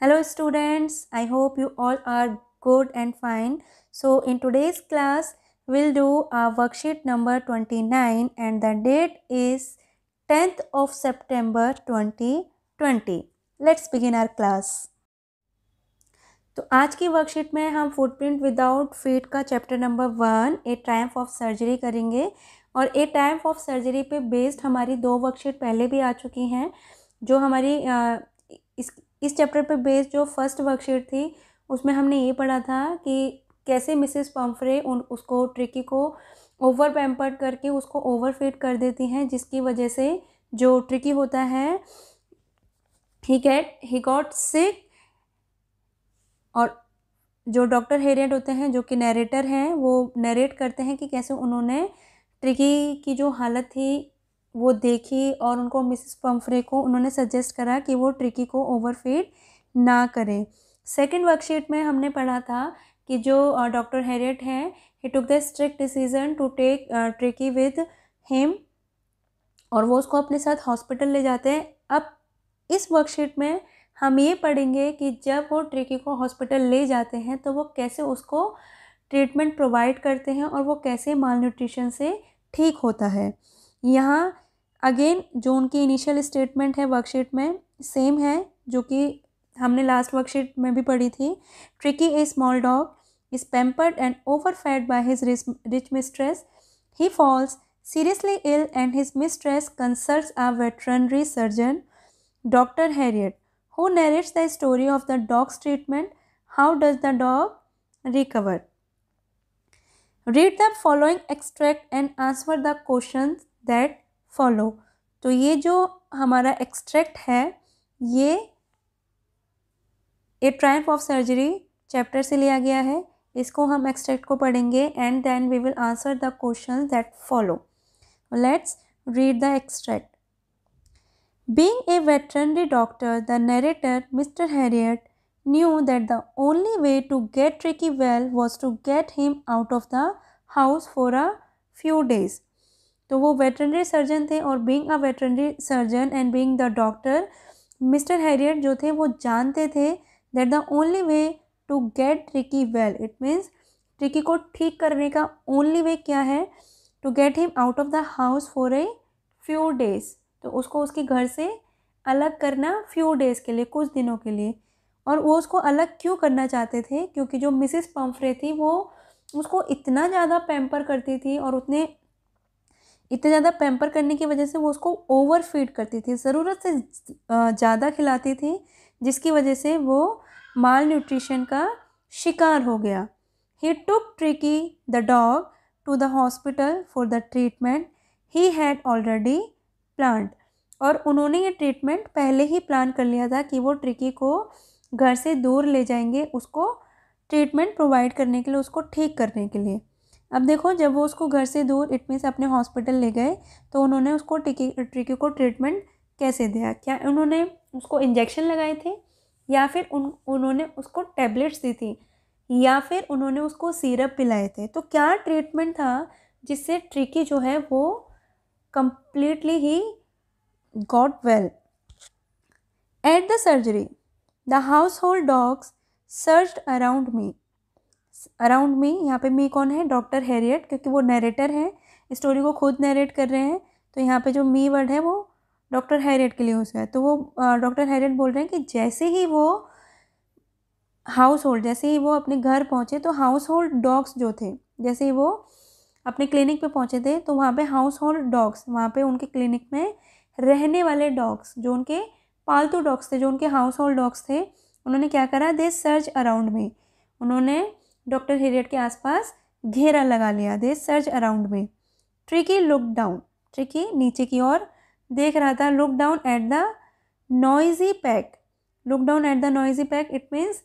Hello students, I hope you all are good and fine. So in today's class, we'll do our worksheet number 29 and the date is 10th of September 2020. Let's begin our class. तो आज की worksheet में हम footprint without feet का chapter number 1 A triumph of surgery करेंगे और ए triumph of surgery पे based हमारी 2 वर्कशीट पहले भी आ चुकी हैं। जो हमारी इस चैप्टर पे बेस्ड जो फर्स्ट वर्कशीट थी उसमें हमने ये पढ़ा था कि कैसे मिसेस पम्फ्रे उसको ट्रिकी को ओवर पैम्पर्ड करके उसको ओवर फीड कर देती हैं, जिसकी वजह से जो ट्रिकी होता है ही गॉट सिक। और जो डॉक्टर हेरियट होते हैं जो कि नरेटर हैं, वो नरेट करते हैं कि कैसे उन्होंने ट्रिकी की जो हालत थी वो देखी और उनको मिसेस पम्फ्रे को उन्होंने सजेस्ट करा कि वो ट्रिकी को ओवरफीड ना करें। सेकंड वर्कशीट में हमने पढ़ा था कि जो डॉक्टर हेरियट हैं he took the strict decision to take Tricky with him और वो उसको अपने साथ हॉस्पिटल ले जाते हैं। अब इस वर्कशीट में हम ये पढ़ेंगे कि जब वो ट्रिकी को हॉस्पिटल ले जाते हैं तो वो कैसे उसको ट्रीटमेंट प्रोवाइड करते हैं और वो कैसे माल न्यूट्रिशन से ठीक होता है। यहाँ अगेन जो उनकी इनिशियल स्टेटमेंट है वर्कशीट में सेम है जो कि हमने लास्ट वर्कशीट में भी पढ़ी थी। Tricky a small dog is pampered and overfed by his rich mistress. He falls seriously ill and his mistress consults a veterinary surgeon, Dr. Harriet, who narrates the story of the dog's treatment. How does the dog recover? Read the following extract and answer the questions that follow. तो ये जो हमारा extract है ये a triumph of surgery chapter से लिया गया है। इसको हम एक्सट्रैक्ट को पढ़ेंगे and then we will answer the questions that follow. Let's read the extract. Being a veterinary doctor, the narrator, Mr. Harriet, knew that the only way to get Tricky well was to get him out of the house for a few days. तो वो veterinary surgeon थे और being a veterinary surgeon and being the doctor mister Herriot जो थे वो जानते थे that the only way to get Tricki well, it means Tricki को ठीक करने का ओनली वे क्या है, to get him out of the house for a few days. तो उसको उसके घर से अलग करना फ्यू डेज़ के लिए, कुछ दिनों के लिए। और वो उसको अलग क्यों करना चाहते थे, क्योंकि जो मिसेस पम्फ्रे थी वो उसको इतना ज़्यादा पैम्पर करती थी और इतने ज़्यादा पैम्पर करने की वजह से वो उसको ओवर फीड करती थी, ज़रूरत से ज़्यादा खिलाती थी, जिसकी वजह से वो माल न्यूट्रिशन का शिकार हो गया। He took Tricky the dog to the hospital for the treatment he had already planned। और उन्होंने ये ट्रीटमेंट पहले ही प्लान कर लिया था कि वो ट्रिकी को घर से दूर ले जाएंगे उसको ट्रीटमेंट प्रोवाइड करने के लिए, उसको ठीक करने के लिए। अब देखो जब वो उसको घर से दूर इट मीन्स अपने हॉस्पिटल ले गए तो उन्होंने उसको ट्रिकी को ट्रीटमेंट कैसे दिया, क्या उन्होंने उसको इंजेक्शन लगाए थे या फिर उन्होंने उसको टैबलेट्स दी थी या फिर उन्होंने उसको सिरप पिलाए थे। तो क्या ट्रीटमेंट था जिससे ट्रिकी जो है वो completely he got well. At the surgery the house hold dogs searched around me. यहाँ पे मी कौन है, डॉक्टर हैरियट, क्योंकि वो नरेटर हैं, स्टोरी को खुद नरेट कर रहे हैं। तो यहाँ पे जो मी वर्ड है वो डॉक्टर हैरियट के लिए यूज़ है। तो वो डॉक्टर हैरियट बोल रहे हैं कि जैसे ही वो अपने घर पहुँचे तो हाउस होल्ड डॉग्स जो थे, जैसे ही वो अपने क्लिनिक पे पहुँचे थे तो वहाँ पे हाउस होल्ड डॉग्स, वहाँ पे उनके क्लिनिक में रहने वाले डॉग्स, जो उनके पालतू डॉग्स थे, जो उनके हाउस होल्ड डॉग्स थे, उन्होंने क्या करा, दे सर्च अराउंड में, उन्होंने डॉक्टर हैरियट के आसपास घेरा लगा लिया। दे सर्च अराउंड में। ट्रिकी लुक डाउन, ट्रिकी नीचे की ओर देख रहा था। Look down at the noisy pack, look down at the noisy pack, it means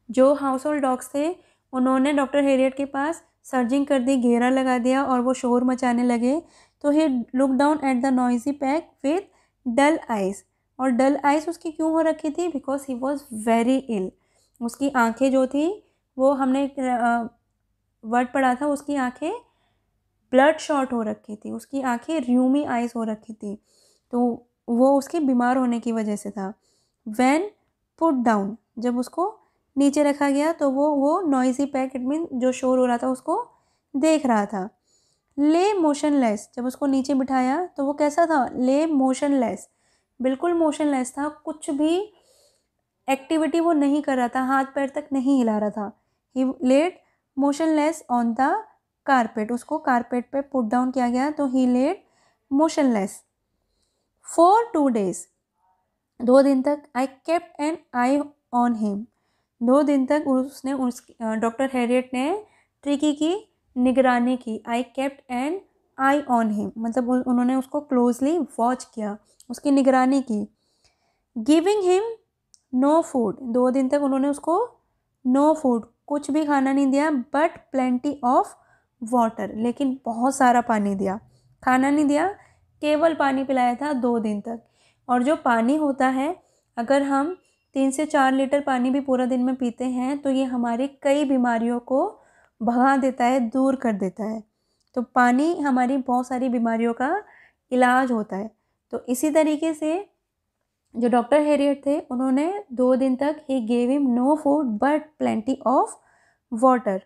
जो हाउस होल्ड डॉग्स थे उन्होंने डॉक्टर हैरियट के पास सर्जिंग कर दी, घेरा लगा दिया और वो शोर मचाने लगे। तो he look down at the noisy pack with dull eyes. और डल आइज़ उसकी क्यों हो रखी थी, because he was very ill. उसकी आंखें जो थी वो हमने वर्ड पढ़ा था, उसकी आंखें ब्लड शॉट हो रखी थी, उसकी आंखें र्यूमी आइज़ हो रखी थी, तो वो उसके बीमार होने की वजह से था। व्हेन पुट डाउन, जब उसको नीचे रखा गया तो वो नॉइजी पैक, इट मीन जो शोर हो रहा था उसको देख रहा था। ले मोशनलेस, जब उसको नीचे बिठाया तो वो कैसा था, ले मोशनलेस, बिल्कुल मोशनलेस था, कुछ भी एक्टिविटी वो नहीं कर रहा था, हाथ पैर तक नहीं हिला रहा था। He laid motionless on the carpet, उसको कारपेट पे पुट डाउन किया गया तो he laid motionless. For 2 days, 2 दिन तक, I kept an eye on him, 2 दिन तक उसने डॉक्टर हैरियट ने ट्रिकी की निगरानी की। I kept an eye on him मतलब उन्होंने उसको क्लोजली वॉच किया, उसकी निगरानी की। गिविंग हिम नो फूड, 2 दिन तक उन्होंने उसको नो फूड, कुछ भी खाना नहीं दिया, बट प्लेंटी ऑफ वाटर, लेकिन बहुत सारा पानी दिया, खाना नहीं दिया, केवल पानी पिलाया था 2 दिन तक। और जो पानी होता है, अगर हम 3 से 4 लीटर पानी भी पूरा दिन में पीते हैं तो ये हमारी कई बीमारियों को भगा देता है, दूर कर देता है। तो पानी हमारी बहुत सारी बीमारियों का इलाज होता है। तो इसी तरीके से जो डॉक्टर हैरियट थे उन्होंने 2 दिन तक ही gave him no food but plenty of water.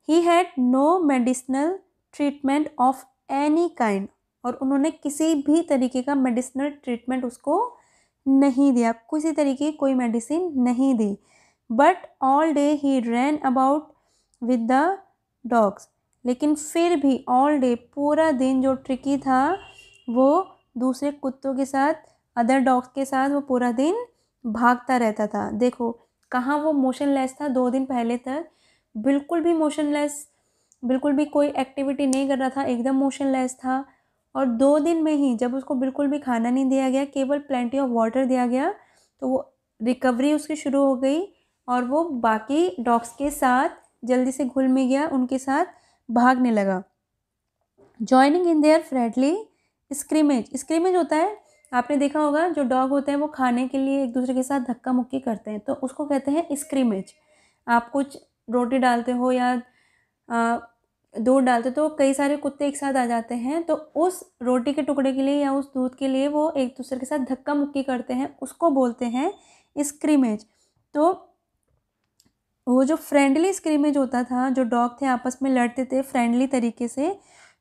He had no medicinal treatment of any kind, और उन्होंने किसी भी तरीके का मेडिसिनल ट्रीटमेंट उसको नहीं दिया, किसी तरीके की कोई मेडिसिन नहीं दी। But all day he ran about with the dogs, लेकिन फिर भी ऑल डे, पूरा दिन जो ट्रिकी था वो दूसरे कुत्तों के साथ, अदर डॉग्स के साथ वो पूरा दिन भागता रहता था। देखो कहाँ वो मोशनलेस था 2 दिन पहले तक, बिल्कुल भी मोशनलेस, बिल्कुल भी कोई एक्टिविटी नहीं कर रहा था, एकदम मोशनलेस था। और 2 दिन में ही जब उसको बिल्कुल भी खाना नहीं दिया गया, केवल प्लेंटी ऑफ वाटर दिया गया, तो वो रिकवरी उसकी शुरू हो गई और वो बाकी डॉग्स के साथ जल्दी से घुल मिल गया, उनके साथ भागने लगा। Joining in their friendly scrimmage, scrimmage होता है, आपने देखा होगा जो डॉग होते हैं वो खाने के लिए एक दूसरे के साथ धक्का मुक्की करते हैं, तो उसको कहते हैं स्क्रिमेज। आप कुछ रोटी डालते हो या दूध डालते तो कई सारे कुत्ते एक साथ आ जाते हैं, तो उस रोटी के टुकड़े के लिए या उस दूध के लिए वो एक दूसरे के साथ धक्का मुक्की करते हैं, उसको बोलते हैं स्क्रिमेज। तो वो जो फ्रेंडली स्क्रिमेज होता था, जो डॉग थे आपस में लड़ते थे फ्रेंडली तरीके से,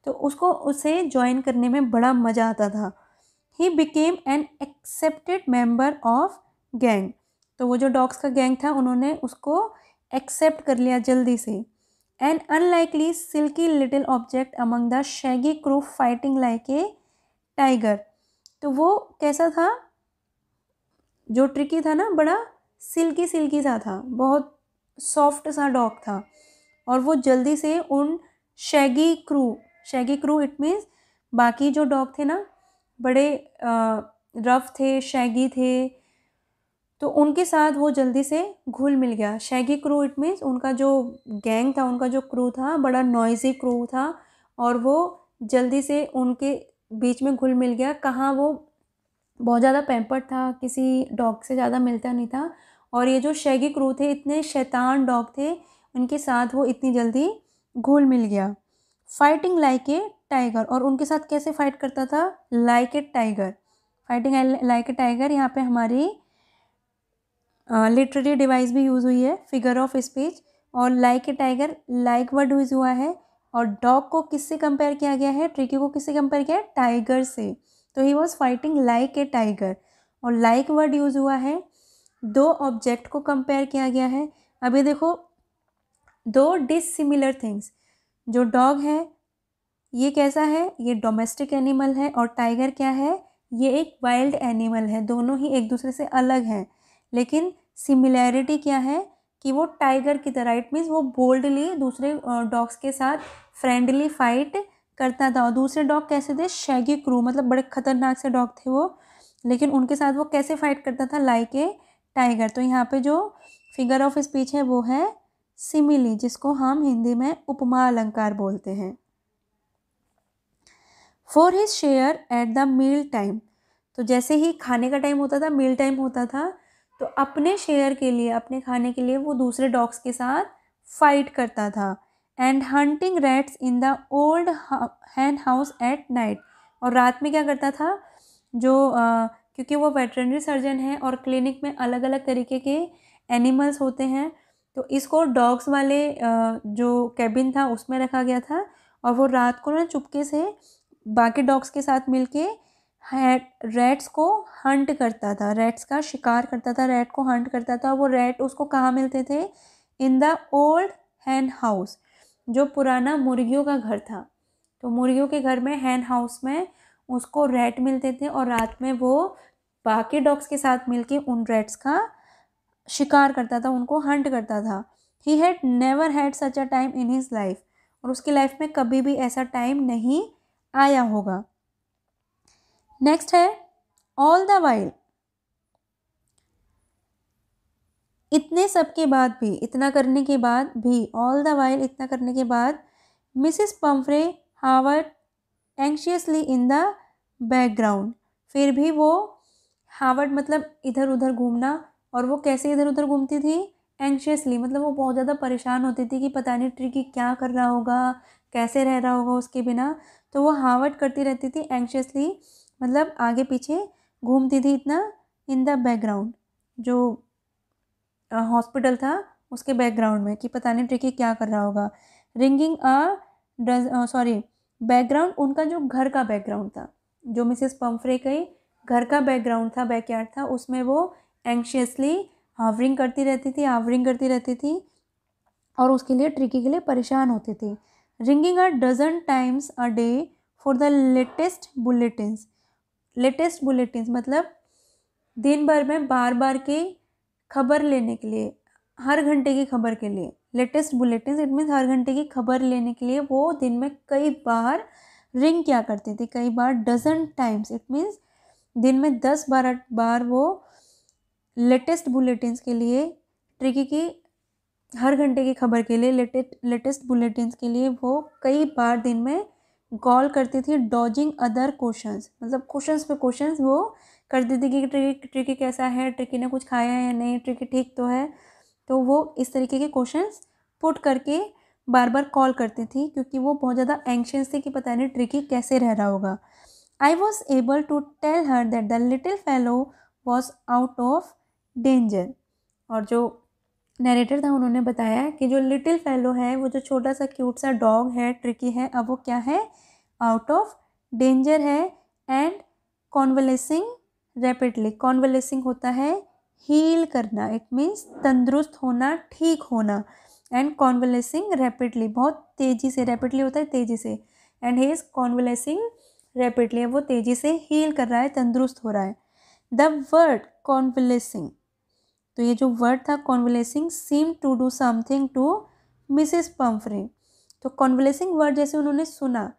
तो उसको उसे ज्वाइन करने में बड़ा मज़ा आता था। He became an accepted member of gang, तो वो जो डॉग्स का गैंग था उन्होंने उसको एक्सेप्ट कर लिया जल्दी से। An unlikely silky little object among the shaggy crew fighting like a tiger, तो वो कैसा था, जो ट्रिकी था ना, बड़ा सिल्की सिल्की सा था, बहुत सॉफ्ट सा डॉग था, और वो जल्दी से उन शैगी क्रू इट मीन्स बाकी जो डॉग थे ना, बड़े रफ थे, शैगी थे, तो उनके साथ वो जल्दी से घुल मिल गया। शैगी क्रू इट मीन्स उनका जो गैंग था, उनका जो क्रू था, बड़ा नॉइजी क्रू था, और वो जल्दी से उनके बीच में घुल मिल गया। कहाँ वो बहुत ज़्यादा पैम्पर्ड था, किसी डॉग से ज़्यादा मिलता नहीं था, और ये जो शैगी क्रू थे इतने शैतान डॉग थे, उनके साथ वो इतनी जल्दी घुल मिल गया। फाइटिंग लाइक ए टाइगर, और उनके साथ कैसे फाइट करता था, like a tiger, fighting like a tiger. यहाँ पे हमारी लिटरेरी डिवाइस भी यूज़ हुई है, फिगर ऑफ स्पीच, और like a tiger like word use हुआ है। और डॉग को किससे कंपेयर किया गया है, ट्रिकी को किससे कंपेयर किया है, टाइगर से, तो he was fighting like a tiger, और लाइक वर्ड यूज़ हुआ है। 2 ऑब्जेक्ट को कंपेयर किया गया है। अभी देखो 2 डिसिमिलर थिंग्स, जो डॉग है ये कैसा है, ये डोमेस्टिक एनिमल है, और टाइगर क्या है, ये एक वाइल्ड एनिमल है, दोनों ही एक दूसरे से अलग हैं। लेकिन सिमिलैरिटी क्या है कि वो टाइगर की तरह, इट मीन्स वो बोल्डली दूसरे डॉग्स के साथ फ्रेंडली फाइट करता था। और दूसरे डॉग कैसे थे, शैगी क्रू, मतलब बड़े खतरनाक से डॉग थे वो, लेकिन उनके साथ वो कैसे फाइट करता था, लाइक ए टाइगर। तो यहाँ पे जो फिगर ऑफ स्पीच है वो है सिमिली, जिसको हम हिंदी में उपमा अलंकार बोलते हैं। For his share at the meal time, तो जैसे ही खाने का टाइम होता था, मील टाइम होता था, तो अपने शेयर के लिए, अपने खाने के लिए वो दूसरे डॉग्स के साथ फाइट करता था। And hunting rats in the old hen house at night, और रात में क्या करता था, जो क्योंकि वो वेटरनरी सर्जन है और क्लिनिक में अलग अलग तरीके के एनिमल्स होते हैं, तो इसको डॉग्स वाले जो कैबिन था उसमें रखा गया था और वो रात को ना चुपके से बाकी डॉग्स के साथ मिलके रैट्स को हंट करता था, रैट्स का शिकार करता था, रैट को हंट करता था। वो रैट उसको कहाँ मिलते थे? In the old hen house, जो पुराना मुर्गियों का घर था। तो मुर्गियों के घर में हैन हाउस में उसको रैट मिलते थे और रात में वो बाकी डॉग्स के साथ मिलके उन रैट्स का शिकार करता था, उनको हंट करता था। He had never had such a time in his life, और उसकी लाइफ में कभी भी ऐसा टाइम नहीं आया होगा। नेक्स्ट है ऑल द वाइल, इतने सब के बाद भी, इतना करने के बाद भी, ऑल द वाइल इतना करने के बाद, missus Pumphrey hovered anxiously in the background, फिर भी वो हावर्ड मतलब इधर उधर घूमना, और वो कैसे इधर उधर घूमती थी? एंशियसली मतलब वो बहुत ज़्यादा परेशान होती थी कि पता नहीं ट्रिकी क्या कर रहा होगा, कैसे रह रहा होगा उसके बिना। तो वो हावर्ड करती रहती थी एंशियसली, मतलब आगे पीछे घूमती थी इतना, इन द बैकग्राउंड, जो हॉस्पिटल था उसके बैकग्राउंड में, कि पता नहीं ट्रिकी क्या कर रहा होगा। रिंगिंग बैकग्राउंड उनका जो घर का बैकग्राउंड था, जो मिसेस पम्फ्रे के घर का बैकग्राउंड था, बैकयार्ड था, उसमें वो एंशियसली हावरिंग करती रहती थी और उसके लिए ट्रिकी के लिए परेशान होती थी। Ringing a dozen times a day for the latest bulletins मतलब दिन भर में बार बार के खबर लेने के लिए, हर घंटे की खबर के लिए। लेटेस्ट बुलेटिन्स इट मीन्स हर घंटे की खबर लेने के लिए वो दिन में कई बार रिंग क्या करती थी, कई बार डजन टाइम्स, इट मीन्स दिन में 10-12 बार वो लेटेस्ट बुलेटिन्स के लिए, ट्रिकी की हर घंटे की खबर के लिए, लेटेस्ट बुलेटिन्स के लिए वो कई बार दिन में कॉल करती थी। डॉजिंग अदर क्वेश्चंस, मतलब क्वेश्चंस पे क्वेश्चंस वो करती थी कि ट्रिकी कैसा है, ट्रिकी ने कुछ खाया है या नहीं, ट्रिकी ठीक तो है। तो वो इस तरीके के क्वेश्चंस पुट करके बार बार कॉल करती थी, क्योंकि वो बहुत ज़्यादा एंशियस थी कि पता नहीं ट्रिकी कैसे रह रहा होगा। I was able to tell her that the little fellow was out of danger, और जो नरेटर था उन्होंने बताया कि जो लिटिल फेलो है, वो जो छोटा सा क्यूट सा डॉग है ट्रिकी है, अब वो क्या है? आउट ऑफ डेंजर है। एंड कॉन्वलेसिंग रैपिडली, कॉन्वलेसिंग होता है हील करना, इट मीन्स तंदुरुस्त होना, ठीक होना। एंड कॉन्वलेसिंग रैपिडली, बहुत तेज़ी से, रैपिडली होता है तेज़ी से, एंड ही इज़ कॉन्वलेसिंग रैपिडली, वो तेज़ी से हील कर रहा है, तंदुरुस्त हो रहा है। द वर्ड कॉन्वलेसिंग, तो ये जो वर्ड था convalescing, seem to do something to Mrs Pumphrey, तो कॉन्वलेसिंग वर्ड जैसे उन्होंने सुना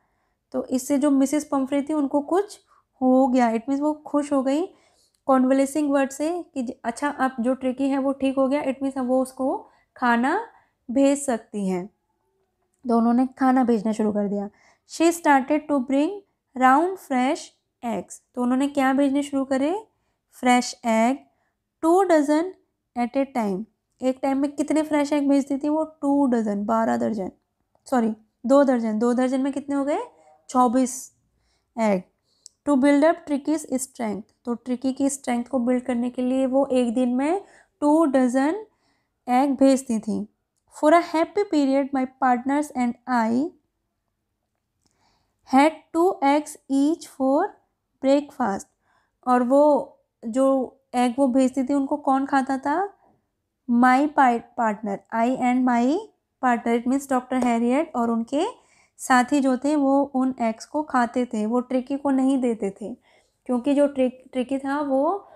तो इससे जो मिसेस पम्फ्रे थी उनको कुछ हो गया, इट मीन्स वो खुश हो गई कॉन्वलेसिंग वर्ड से कि अच्छा अब जो ट्रिकी है वो ठीक हो गया, इट मीन्स अब वो उसको खाना भेज सकती हैं। तो उन्होंने खाना भेजना शुरू कर दिया। She started to bring round fresh eggs, तो उन्होंने क्या भेजने शुरू करे? Fresh egg, 2 dozen at a time, एक टाइम में कितने फ्रेश एग भेजती थी वो? 2 डजन, 12 दर्जन, सॉरी 2 दर्जन, 2 दर्जन में कितने हो गए? 24 egg. To build up Tricki's strength, तो ट्रिकी की स्ट्रेंथ को बिल्ड करने के लिए वो एक दिन में 2 डजन एग भेजती थी। For a happy period my partners and I had 2 eggs each for breakfast, और वो जो एग वो भेजती थी उनको कौन खाता था? My partner, I and my partner, it means doctor Harriet और उनके साथी जो थे वो उन एग्स को खाते थे, वो ट्रिकी को नहीं देते थे, क्योंकि जो ट्रिकी था वो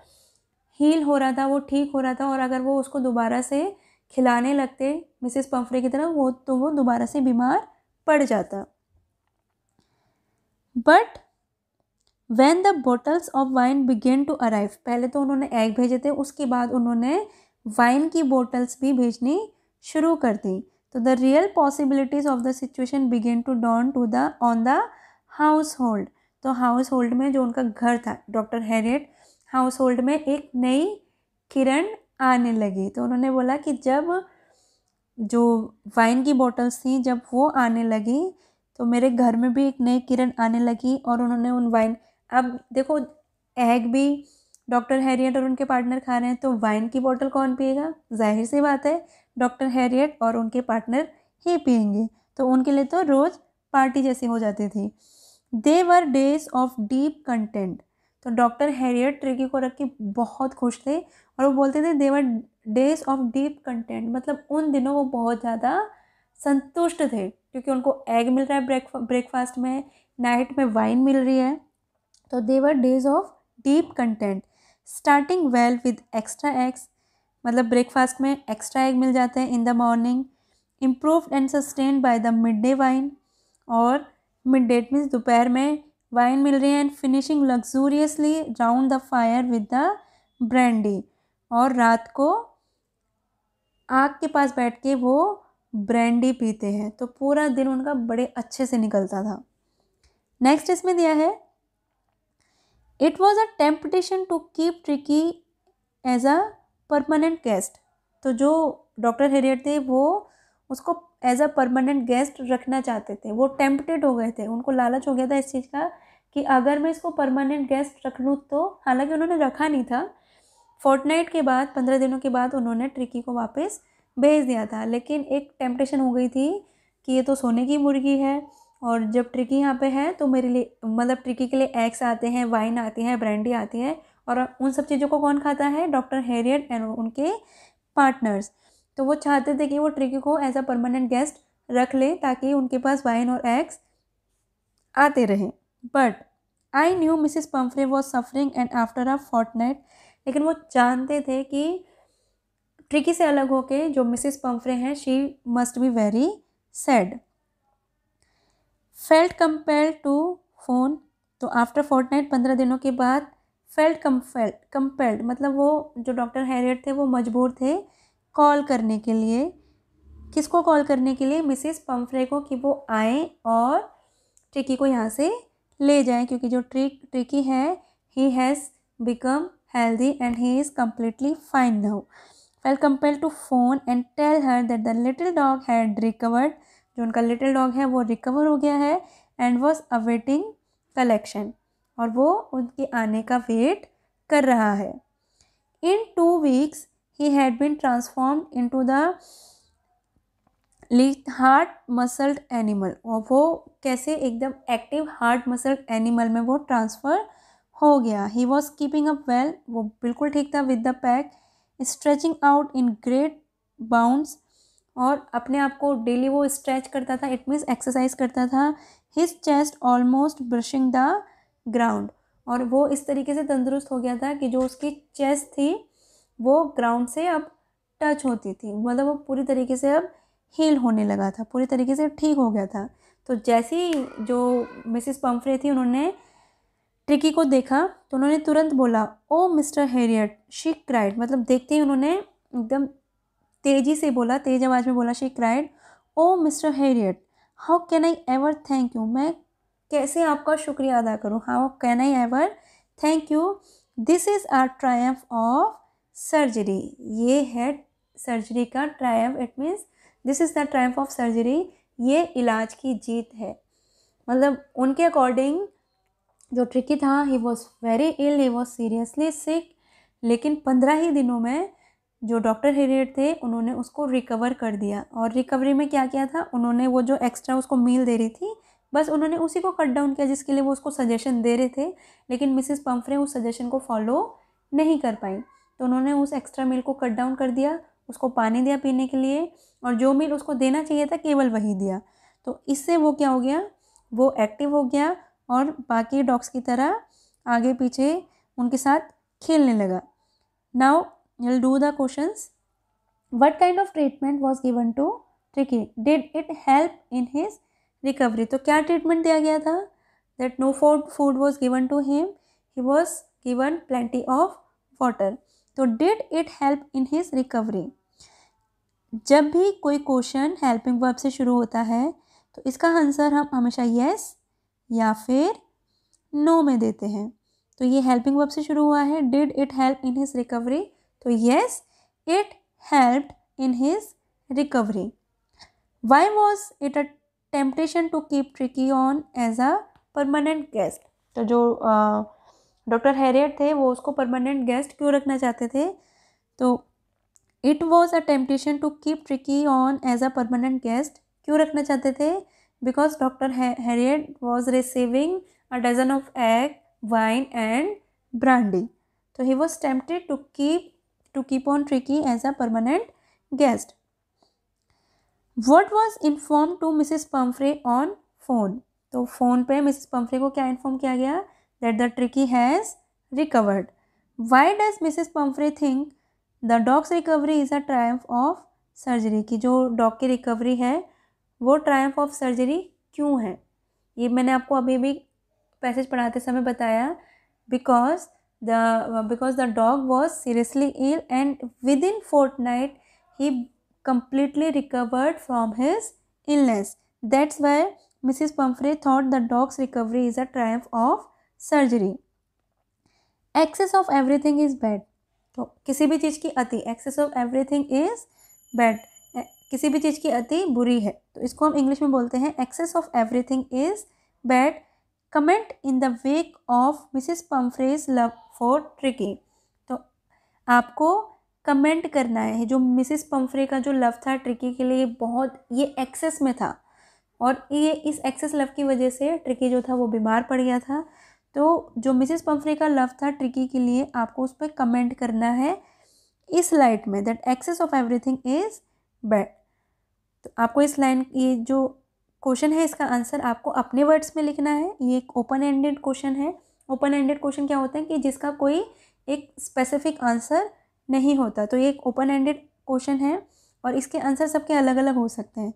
हील हो रहा था, वो ठीक हो रहा था, और अगर वो उसको दोबारा से खिलाने लगते मिसेस पम्फ्रे की तरह वो, तो वो दोबारा से बीमार पड़ जाता। But when the bottles of wine began to arrive, पहले तो उन्होंने एग भेजे थे, उसके बाद उन्होंने वाइन की बोटल्स भी भेजनी शुरू कर दी। तो the real possibilities of the situation began to dawn to the on the household, तो हाउस होल्ड में जो उनका घर था डॉक्टर हैरियट, हाउस होल्ड में एक नई किरण आने लगी। तो उन्होंने बोला कि जब जो वाइन की बोतल्स थी जब वो आने लगी तो मेरे घर में भी एक नई किरण आने लगी, और उन्होंने उन वाइन, अब देखो एग भी डॉक्टर हैरियट और उनके पार्टनर खा रहे हैं, तो वाइन की बोतल कौन पिएगा? जाहिर सी बात है डॉक्टर हैरियट और उनके पार्टनर ही पिएंगे। तो उनके लिए तो रोज़ पार्टी जैसी हो जाती थी। दे were days of deep content. तो डॉक्टर हैरियट ट्रिकी को रख के बहुत खुश थे और वो बोलते थे दे were days of deep content, मतलब उन दिनों वो बहुत ज़्यादा संतुष्ट थे क्योंकि उनको एग मिल रहा है ब्रेकफास्ट में, नाइट में वाइन मिल रही है। तो they were days of deep content starting well with extra eggs, मतलब ब्रेकफास्ट में एक्स्ट्रा एग मिल जाते हैं in the morning, improved and sustained by the midday wine, और मिड डे मीन्स दोपहर में वाइन मिल रही है, and finishing luxuriously round the fire with the brandy, और रात को आग के पास बैठ के वो ब्रांडी पीते हैं। तो पूरा दिन उनका बड़े अच्छे से निकलता था। नेक्स्ट इसमें दिया है it was a temptation to keep Tricki as a permanent guest. तो जो डॉक्टर हैरियट थे वो उसको एज अ परमानेंट गेस्ट रखना चाहते थे, वो टेम्पटेड हो गए थे, उनको लालच हो गया था इस चीज़ का कि अगर मैं इसको परमानेंट गेस्ट रख लूँ तो, हालांकि उन्होंने रखा नहीं था। फोर्टनाइट के बाद 15 दिनों के बाद उन्होंने ट्रिकी को वापस भेज दिया था, लेकिन एक टेम्पटेशन हो गई थी कि ये तो सोने की मुर्गी है और जब ट्रिकी यहाँ पे है तो मेरे लिए, मतलब ट्रिकी के लिए एग्स आते हैं, वाइन आती है, ब्रांडी आती है, और उन सब चीज़ों को कौन खाता है? डॉक्टर हैरियट एंड उनके पार्टनर्स। तो वो चाहते थे कि वो ट्रिकी को एज अ परमानेंट गेस्ट रख ले ताकि उनके पास वाइन और एग्स आते रहे। But I knew missus Pumphrey was suffering and after a fortnight, लेकिन वो जानते थे कि ट्रिकी से अलग होके जो मिसिस पम्फ्रे हैं she must be very sad. Felt compelled to phone, तो आफ्टर फोर्टनाइट 15 दिनों के बाद फेल्ट कंपेल्ड मतलब वो जो डॉक्टर हैरियट थे वो मजबूर थे कॉल करने के लिए। किसको कॉल करने के लिए? मिसिस पम्फ्रे को, कि वो आए और ट्रिकी को यहाँ से ले जाएं, क्योंकि जो ट्रिकी है he has become healthy and he is completely fine now. Felt compelled to phone and tell her that the little dog had recovered, जो उनका लिटिल डॉग है वो रिकवर हो गया है, एंड वॉज अवेटिंग कलेक्शन, और वो उनके आने का वेट कर रहा है। इन 2 weeks he had been transformed into the heart muscled animal, और वो कैसे एकदम एक्टिव हार्ट मसल्ड एनिमल में वो ट्रांसफ़र हो गया। He was keeping up well, वो बिल्कुल ठीक था with the pack, stretching out in great bounds, और अपने आप को डेली वो स्ट्रेच करता था, इट मीन्स एक्सरसाइज करता था। His chest almost brushing the ground, और वो इस तरीके से तंदुरुस्त हो गया था कि जो उसकी चेस्ट थी वो ग्राउंड से अब टच होती थी, मतलब वो पूरी तरीके से अब हील होने लगा था, पूरी तरीके से ठीक हो गया था। तो जैसे ही जो मिसिस पम्फ्रे थी उन्होंने ट्रिकी को देखा तो उन्होंने तुरंत बोला ओ मिस्टर हैरियट, शी क्राइड, मतलब देखते ही उन्होंने एकदम तेज़ी से बोला, तेज़ आवाज़ में बोला, she cried oh mister Herriot how can I ever thank you, मैं कैसे आपका शुक्रिया अदा करूँ, how can I ever thank you, this is our triumph of surgery, ये है सर्जरी का triumph, it means this is the triumph of surgery, ये इलाज की जीत है। मतलब उनके अकॉर्डिंग जो ट्रिकी था he was very ill, he was seriously sick, लेकिन 15 ही दिनों में जो डॉक्टर हैरियट थे उन्होंने उसको रिकवर कर दिया। और रिकवरी में क्या किया था उन्होंने, वो जो एक्स्ट्रा उसको मील दे रही थी बस उन्होंने उसी को कट डाउन किया जिसके लिए वो उसको सजेशन दे रहे थे, लेकिन मिसिस पम्फ्रे उस सजेशन को फॉलो नहीं कर पाई, तो उन्होंने उस एक्स्ट्रा मील को कट डाउन कर दिया, उसको पानी दिया पीने के लिए, और जो मील उसको देना चाहिए था केवल वही दिया। तो इससे वो क्या हो गया, वो एक्टिव हो गया और बाकी डॉग्स की तरह आगे पीछे उनके साथ खेलने लगा। Now will do the questions. What kind of treatment was given to Tricky, did it help in his recovery, तो क्या ट्रीटमेंट दिया गया था? That no food was given to him, he was given plenty of water. तो did it help in his recovery, जब भी कोई question helping verb से शुरू होता है तो इसका आंसर हम हमेशा येस या फिर नो में देते हैं। तो ये हेल्पिंग वर्ब से शुरू हुआ है, did it help in his recovery, तो yes it helped in his recovery. Why was it a temptation to keep Tricky on as a permanent guest, तो जो डॉक्टर हैरियट थे वो उसको परमानेंट गेस्ट क्यों रखना चाहते थे? तो it was a temptation to keep Tricky on as a permanent guest. क्यों रखना चाहते थे? Because doctor Herriot was receiving a dozen of egg, wine and brandy. तो he was tempted to keep on Tricky as a permanent guest. What was inform to Mrs Pumphrey on phone? तो phone पे Mrs Pumphrey को क्या inform किया गया? That the Tricky has recovered. Why does Mrs Pomfrey think the dogs recovery is a Triumph of surgery? की जो dog की recovery है वो ट्रायम्फ ऑफ सर्जरी क्यों है? ये मैंने आपको अभी भी पैसेज पढ़ाते समय बताया। Because the dog was seriously ill and within fortnight he completely recovered from his illness. That's why Mrs. Pumphrey thought the dog's recovery is a triumph of surgery. Excess of everything is bad. तो किसी भी चीज़ की अति, excess of everything is bad. किसी भी चीज़ की अति बुरी है, तो इसको हम इंग्लिश में बोलते हैं excess of everything is bad. Comment in the wake of Mrs. Pumphrey's love for Tricky. तो आपको कमेंट करना है जो मिसिस पम्फ्रे का जो लव था ट्रिकी के लिए बहुत ये एक्सेस में था, और ये इस एक्सेस लव की वजह से ट्रिकी जो था वो बीमार पड़ गया था। तो जो मिसिस पम्फ्रे का लव था ट्रिकी के लिए आपको उस पर कमेंट करना है इस लाइट में, that excess of everything is bad. तो आपको इस लाइन, ये जो क्वेश्चन है इसका आंसर आपको अपने वर्ड्स में लिखना है। ये एक ओपन एंडेड क्वेश्चन है। ओपन एंडेड क्वेश्चन क्या होता है कि जिसका कोई एक स्पेसिफिक आंसर नहीं होता। तो ये एक ओपन एंडेड क्वेश्चन है और इसके आंसर सबके अलग अलग हो सकते हैं।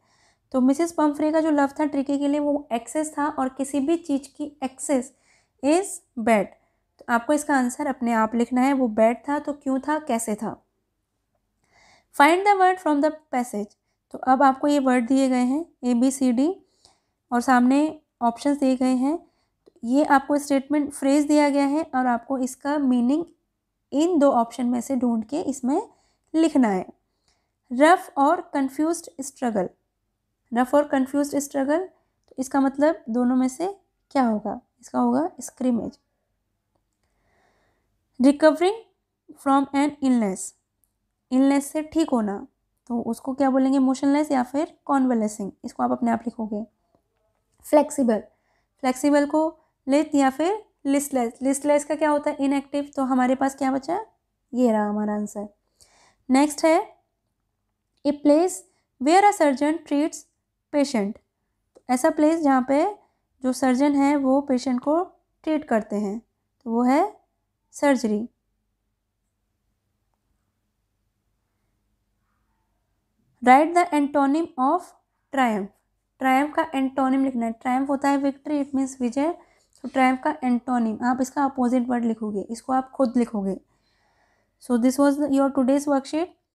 तो मिसिस पम्फ्रे का जो लव था ट्रिकी के लिए वो एक्सेस था, और किसी भी चीज़ की एक्सेस इज़ बैड। तो आपको इसका आंसर अपने आप लिखना है, वो बैड था तो क्यों था, कैसे था। Find the word from the passage. तो अब आपको ये वर्ड दिए गए हैं ABCD और सामने ऑप्शंस दिए गए हैं। ये आपको स्टेटमेंट फ्रेज दिया गया है और आपको इसका मीनिंग इन दो ऑप्शन में से ढूंढ के इसमें लिखना है। रफ और कंफ्यूज्ड स्ट्रगल। रफ और कंफ्यूज्ड स्ट्रगल, तो इसका मतलब दोनों में से क्या होगा? इसका होगा scrimmage. Recovering from an illness, illness से ठीक होना, तो उसको क्या बोलेंगे? मोशनलेस या फिर कॉन्वलेसिंग। इसको आप अपने आप लिखोगे। फ्लेक्सिबल, फ्लेक्सिबल को लेथ या फिर लिस्टलेस। लिस्टलेस का क्या होता है? इनएक्टिव। तो हमारे पास क्या बचा? ये रहा हमारा आंसर। नेक्स्ट है a place where a surgeon treats patient. ऐसा प्लेस जहाँ पे जो सर्जन है वो पेशेंट को ट्रीट करते हैं, तो वो है surgery. Right the antonym of Triumph. Triumph का एंटोनिम लिखना है। ट्रायम्फ होता है विक्ट्री, इट मीन्स विजय। तो ट्रायम्फ का एंटोनिम आप इसका अपोजिट वर्ड लिखोगे, इसको आप खुद लिखोगे। So this was your today's worksheet.